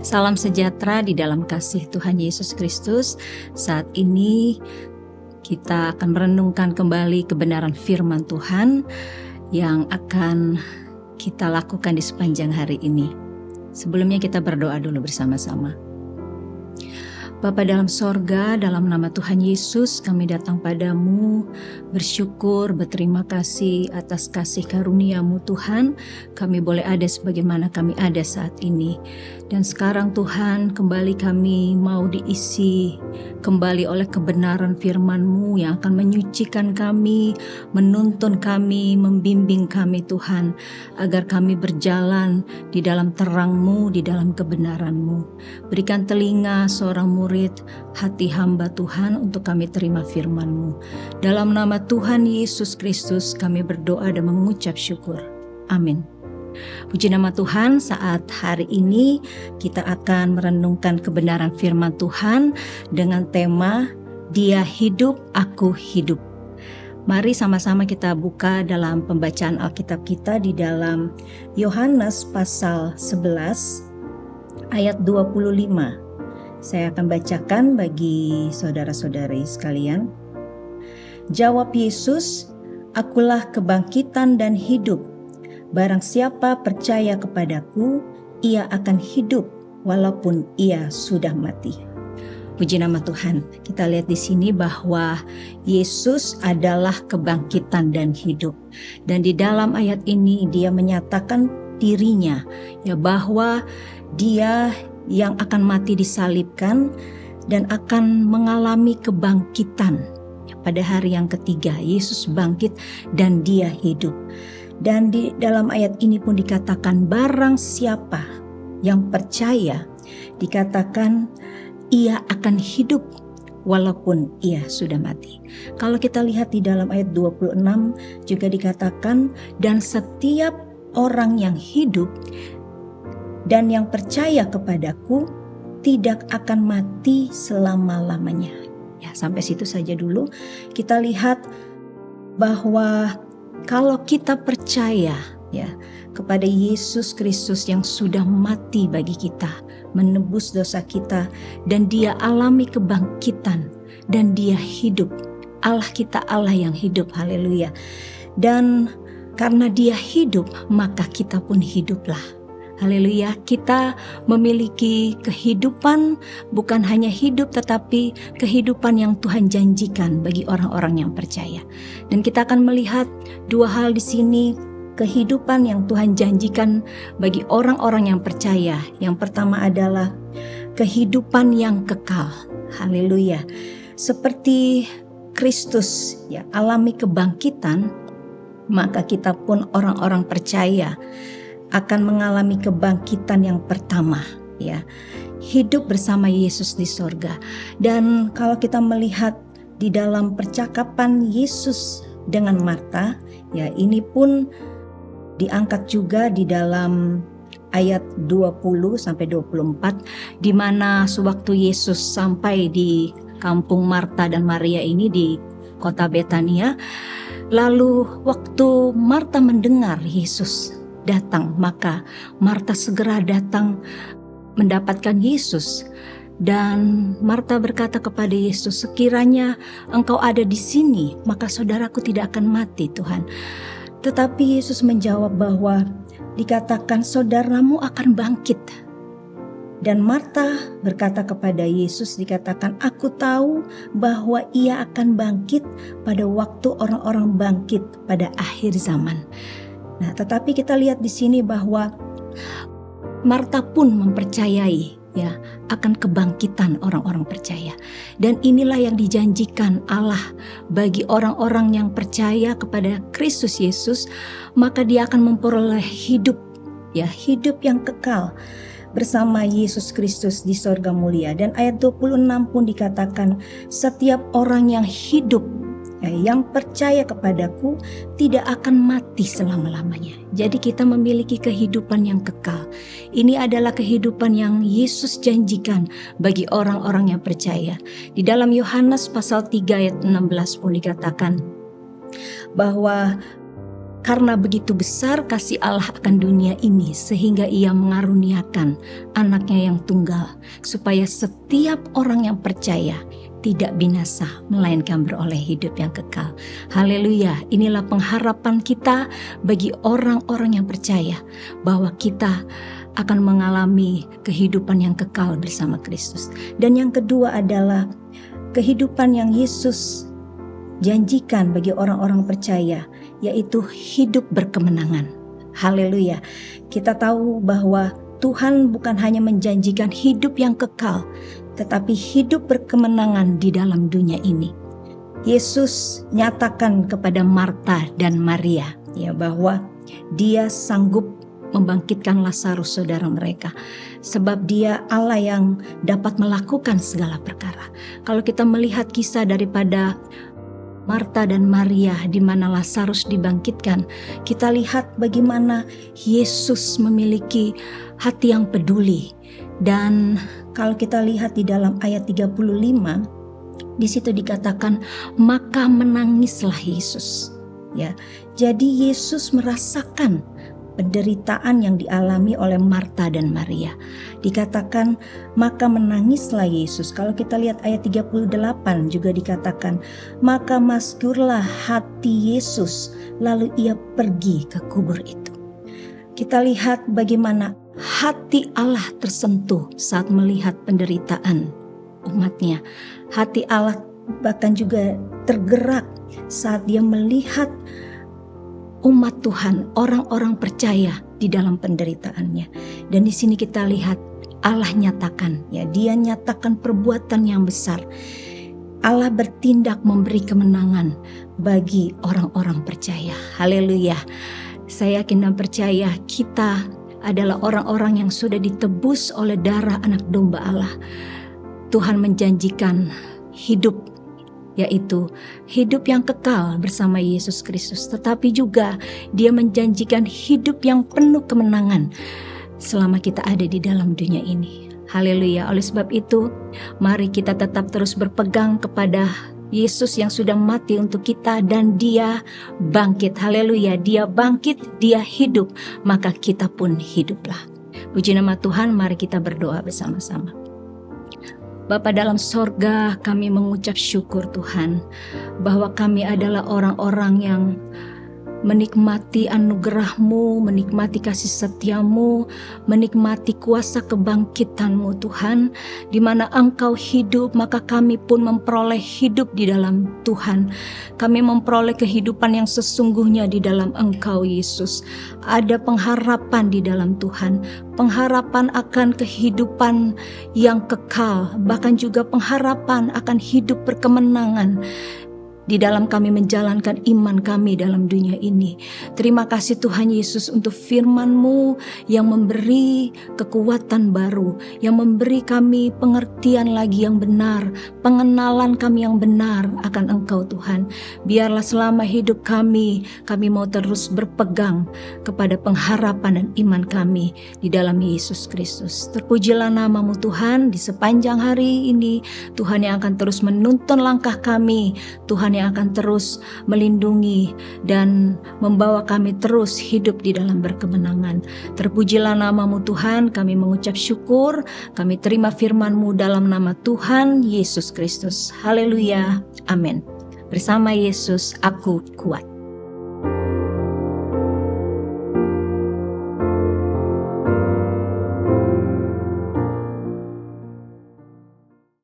Salam sejahtera di dalam kasih Tuhan Yesus Kristus. Saat ini kita akan merenungkan kembali kebenaran firman Tuhan yang akan kita lakukan di sepanjang hari ini. Sebelumnya kita berdoa dulu bersama-sama. Bapa dalam sorga, dalam nama Tuhan Yesus kami datang padamu, bersyukur, berterima kasih atas kasih karunia-Mu Tuhan. Kami boleh ada sebagaimana kami ada saat ini. Dan sekarang Tuhan, kembali kami mau diisi kembali oleh kebenaran firman-Mu yang akan menyucikan kami, menuntun kami, membimbing kami Tuhan, agar kami berjalan di dalam terang-Mu, di dalam kebenaran-Mu. Berikan telinga seorang murid, hati hamba Tuhan untuk kami terima firman-Mu. Dalam nama Tuhan Yesus Kristus kami berdoa dan mengucap syukur. Amin. Puji nama Tuhan, saat hari ini kita akan merenungkan kebenaran firman Tuhan dengan tema Dia hidup, aku hidup. Mari sama-sama kita buka dalam pembacaan Alkitab kita di dalam Yohanes pasal 11 ayat 25. Saya akan bacakan bagi saudara-saudari sekalian. Jawab Yesus, "Akulah kebangkitan dan hidup. Barang siapa percaya kepadaku, ia akan hidup walaupun ia sudah mati." Puji nama Tuhan. Kita lihat di sini bahwa Yesus adalah kebangkitan dan hidup. Dan di dalam ayat ini dia menyatakan dirinya, ya, bahwa dia yang akan mati disalibkan dan akan mengalami kebangkitan. Pada hari yang ketiga, Yesus bangkit dan dia hidup. Dan di dalam ayat ini pun dikatakan barang siapa yang percaya, dikatakan ia akan hidup walaupun ia sudah mati. Kalau kita lihat di dalam ayat 26 juga dikatakan, dan setiap orang yang hidup dan yang percaya kepadaku tidak akan mati selama-lamanya. Ya, sampai situ saja dulu. Kita lihat bahwa kalau kita percaya, ya, kepada Yesus Kristus yang sudah mati bagi kita, menebus dosa kita, dan dia alami kebangkitan dan dia hidup. Allah kita Allah yang hidup, haleluya. Dan karena dia hidup, maka kita pun hiduplah. Haleluya, kita memiliki kehidupan, bukan hanya hidup tetapi kehidupan yang Tuhan janjikan bagi orang-orang yang percaya. Dan kita akan melihat dua hal di sini, kehidupan yang Tuhan janjikan bagi orang-orang yang percaya. Yang pertama adalah kehidupan yang kekal. Haleluya. Seperti Kristus, ya, alami kebangkitan, maka kita pun orang-orang percaya akan mengalami kebangkitan yang pertama, ya, hidup bersama Yesus di sorga. Dan kalau kita melihat di dalam percakapan Yesus dengan Marta, ya, ini pun diangkat juga di dalam ayat 20 sampai 24, di mana sewaktu Yesus sampai di kampung Marta dan Maria ini di kota Betania, lalu waktu Marta mendengar Yesus datang, maka Marta segera datang mendapatkan Yesus. Dan Marta berkata kepada Yesus, "Sekiranya engkau ada di sini, maka saudaraku tidak akan mati, Tuhan." Tetapi Yesus menjawab bahwa dikatakan saudaramu akan bangkit. Dan Marta berkata kepada Yesus, dikatakan, "Aku tahu bahwa ia akan bangkit pada waktu orang-orang bangkit pada akhir zaman." Nah, tetapi kita lihat di sini bahwa Marta pun mempercayai, ya, akan kebangkitan orang-orang percaya. Dan inilah yang dijanjikan Allah bagi orang-orang yang percaya kepada Kristus Yesus, maka dia akan memperoleh hidup, ya, hidup yang kekal bersama Yesus Kristus di sorga mulia. Dan ayat 26 pun dikatakan, setiap orang yang hidup, ya, yang percaya kepadaku tidak akan mati selama-lamanya. Jadi kita memiliki kehidupan yang kekal. Ini adalah kehidupan yang Yesus janjikan bagi orang-orang yang percaya. Di dalam Yohanes pasal 3 ayat 16 pun dikatakan bahwa Karena begitu besar kasih Allah akan dunia ini, sehingga ia mengaruniakan anaknya yang tunggal, supaya setiap orang yang percaya tidak binasa, melainkan beroleh hidup yang kekal. Haleluya, inilah pengharapan kita bagi orang-orang yang percaya, bahwa kita akan mengalami kehidupan yang kekal bersama Kristus. Dan yang kedua adalah kehidupan yang Yesus janjikan bagi orang-orang percaya, yaitu hidup berkemenangan. Haleluya. Kita tahu bahwa Tuhan bukan hanya menjanjikan hidup yang kekal, tetapi hidup berkemenangan di dalam dunia ini. Yesus nyatakan kepada Marta dan Maria ya, bahwa dia sanggup membangkitkan Lazarus, saudara mereka, sebab dia Allah yang dapat melakukan segala perkara. Kalau kita melihat kisah daripada Marta dan Maria di mana Lazarus dibangkitkan, kita lihat bagaimana Yesus memiliki hati yang peduli. Dan kalau kita lihat di dalam ayat 35, di situ dikatakan maka menangislah Yesus. Ya, jadi Yesus merasakan penderitaan yang dialami oleh Marta dan Maria. Dikatakan maka menangislah Yesus. Kalau kita lihat ayat 38 juga dikatakan maka maskurlah hati Yesus, lalu ia pergi ke kubur itu. Kita lihat bagaimana hati Allah tersentuh saat melihat penderitaan umatnya. Hati Allah bahkan juga tergerak saat dia melihat umat Tuhan, orang-orang percaya di dalam penderitaannya. Dan di sini kita lihat Allah nyatakan, ya, dia nyatakan perbuatan yang besar. Allah bertindak memberi kemenangan bagi orang-orang percaya. Haleluya. Saya yakin dan percaya kita adalah orang-orang yang sudah ditebus oleh darah anak domba Allah. Tuhan menjanjikan hidup, yaitu hidup yang kekal bersama Yesus Kristus. Tetapi juga dia menjanjikan hidup yang penuh kemenangan selama kita ada di dalam dunia ini. Haleluya. Oleh sebab itu, mari kita tetap terus berpegang kepada Yesus yang sudah mati untuk kita dan dia bangkit. Haleluya. Dia bangkit, dia hidup, maka kita pun hiduplah. Puji nama Tuhan, mari kita berdoa bersama-sama. Bapa dalam sorga, kami mengucap syukur Tuhan bahwa kami adalah orang-orang yang menikmati anugerah-Mu, menikmati kasih setia-Mu, menikmati kuasa kebangkitan-Mu Tuhan. Di mana Engkau hidup, maka kami pun memperoleh hidup di dalam Tuhan. Kami memperoleh kehidupan yang sesungguhnya di dalam Engkau Yesus. Ada pengharapan di dalam Tuhan, pengharapan akan kehidupan yang kekal, bahkan juga pengharapan akan hidup berkemenangan di dalam kami menjalankan iman kami dalam dunia ini. Terima kasih Tuhan Yesus untuk firman-Mu yang memberi kekuatan baru, yang memberi kami pengertian lagi yang benar, pengenalan kami yang benar akan Engkau Tuhan. Biarlah selama hidup kami mau terus berpegang kepada pengharapan dan iman kami di dalam Yesus Kristus. Terpujilah nama-Mu Tuhan di sepanjang hari ini. Tuhan yang akan terus menuntun langkah kami, Tuhan yang akan terus melindungi dan membawa kami terus hidup di dalam berkemenangan. Terpujilah nama-Mu Tuhan, kami mengucap syukur, kami terima firman-Mu dalam nama Tuhan Yesus Kristus. Haleluya, amin. Bersama Yesus aku kuat.